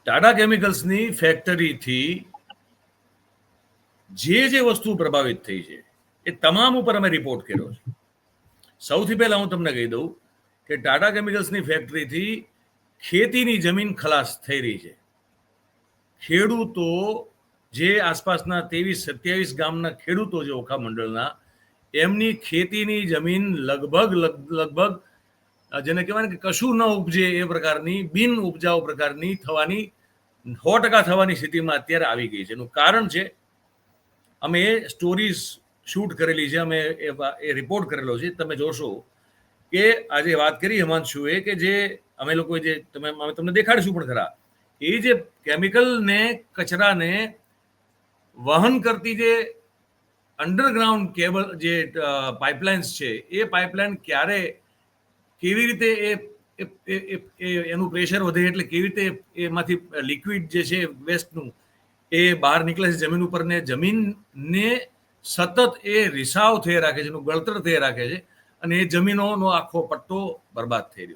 ટાટા કેમિકલ્સની ફેક્ટરીથી જે વસ્તુ પ્રભાવિત થઈ છે એ તમામ ઉપર અમે રિપોર્ટ કર્યો છે. સૌથી પહેલા હું તમને કહી દઉં કે ટાટા કેમિકલ્સની ફેક્ટરીથી ખેતીની જમીન ખલાસ થઈ રહી છે. ખેડૂતો જે આસપાસના 23-27 ગામના ખેડૂતો છે ઓખા મંડળના, એમની ખેતીની જમીન લગભગ જેને કહેવાય ને કે કશું ન ઉપજે એ પ્રકારની બિન ઉપજાઉ પ્રકારની થવાની 100% થવાની સ્થિતિમાં અત્યારે આવી ગઈ છે. એનું કારણ છે, અમે એ સ્ટોરીઝ શૂટ કરેલી છે, અમે એ રિપોર્ટ કરેલો છે. તમે જોશો કે આજે વાત કરી હિમાંશુએ કે જે અમે લોકો જે અમે તમને દેખાડીશું પણ ખરા, એ જે કેમિકલને કચરાને વહન કરતી જે અંડરગ્રાઉન્ડ કેબલ જે પાઇપલાઇન્સ છે, એ પાઇપલાઇન ક્યારે કેવી રીતે એનું પ્રેશર વધે એટલે કેવી રીતે એમાંથી લિક્વિડ જે છે વેસ્ટનું એ બહાર નીકળે છે જમીન ઉપર, ને જમીનને સતત એ રિસાવ થઈ રાખે છે, એનું ગળતર થઈ રાખે છે, અને એ જમીનોનો આખો પટ્ટો બરબાદ થઈ રહ્યો